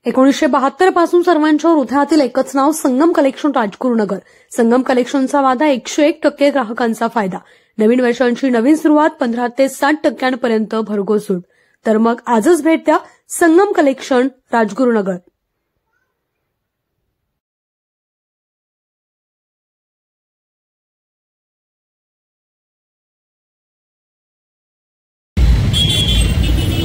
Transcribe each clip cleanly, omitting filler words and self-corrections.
1972 पासून सर्वांच्या हृदयातील एकच नाव संगम कलेक्शन राजगुरुनगर। संगम कलेक्शनचा वादा 101% ग्राहकांचा फायदा। नवीन वर्षांची नवीन सुरुवात 15 ते 60% भरघोस सूट। तर मग आजच भेट द्या संगम कलेक्शन राजगुरुनगर।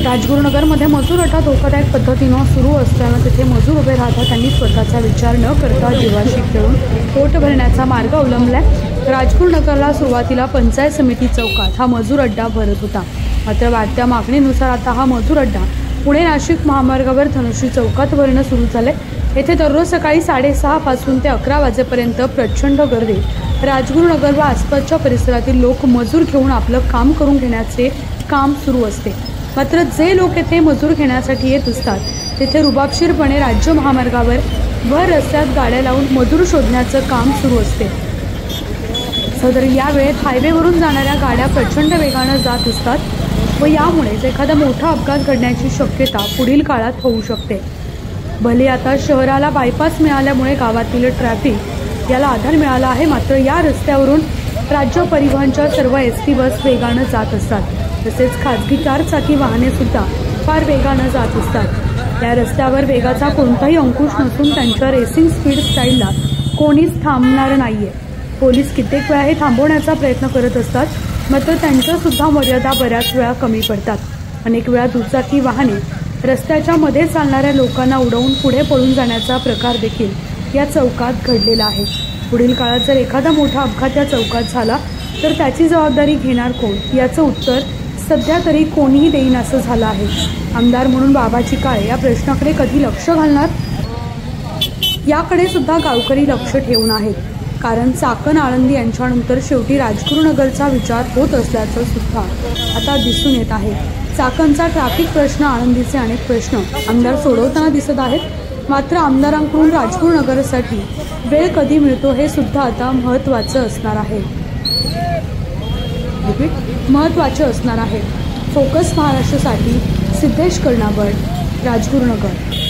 राजगुरुनगरमध्ये मजूर अड्डा धोकादायक पद्धतीने सुरू असताना तिथे मजूर उभे राहतात। त्यांनी स्वतःचा विचार न करता जीवाशी खेळून पोट भरण्याचा मार्ग अवलंबलाय। राजगुरुनगरला सुरुवातीला पंचायत समिती चौकात हा मजूर अड्डा भरत होता, मात्र वाढत्या मागणीनुसार आता हा मजूर अड्डा पुणे नाशिक महामार्गावर धनुष्य चौकात भरणं सुरू झाले। येथे दररोज सकाळी 6:30 पासून ते 11 वाजेपर्यंत प्रचंड गर्दी। राजगुरुनगर व आसपासच्या परिसरातील लोक मजूर घेऊन आपलं काम करून घेण्याचे काम सुरू असते। मात्र जे लोक येथे मजूर घेण्यासाठी येत असतात तिथे रुबाबशीरपणे राज्य महामार्गावर भर रस्त्यात गाड्या लावून मजूर शोधण्याचं काम सुरू असते। सदर या वेळेत हायवेवरून जाणाऱ्या गाड्या प्रचंड वेगाने जात असतात व यामुळेच एखादा मोठा अपघात घडण्याची शक्यता पुढील काळात होऊ शकते। भले आता शहराला बायपास मिळाल्यामुळे गावातील ट्रॅफिक याला आधार मिळाला आहे, मात्र या रस्त्यावरून राज्य परिवहनच्या सर्व एसटी बस वेगाने जात असतात। तसेच खासगी चारचाकी वाहने सुद्धा फार वेगाने जात असतात। या रस्त्यावर वेगाचा कोणताही अंकुश नसून त्यांच्या रेसिंग स्पीड स्टाईलला कोणीच थांबणार नाहीये। पोलीस कित्येक वेळा हे थांबवण्याचा प्रयत्न करत असतात, मात्र त्यांच्या सुद्धा मर्यादा बऱ्याच वेळा कमी पडतात। अनेक वेळा दुचाकी वाहने रस्त्याच्या मध्ये चालणाऱ्या लोकांना उडवून पुढे पळून जाण्याचा प्रकार देखील या चौकात घडलेला आहे। पुढील काळात जर एखादा मोठा अपघात या चौकात झाला तर त्याची जबाबदारी घेणार कोण, याचं उत्तर सध्या तरी कोणीही देईन असं झालं आहे। आमदार म्हणून बाबाजी काळे या प्रश्नाकडे कधी लक्ष घालणार याकडे सुद्धा गावकरी लक्ष ठेवून आहेत, कारण चाकण आळंदी यांच्यानंतर शेवटी राजगुरुनगरचा विचार होत असल्याचं सुद्धा आता दिसून येत आहे। चाकणचा ट्रॅफिक प्रश्न, आळंदीचे अनेक प्रश्न आमदार सोडवताना दिसत आहेत, मात्र आमदारांकडून राजगुरुनगरसाठी वेळ कधी मिळतो हे सुद्धा आता महत्त्वाचं असणार आहे। फोकस महाराष्ट्रासाठी सिद्धेश कर्णाबळ, राजगुरुनगर।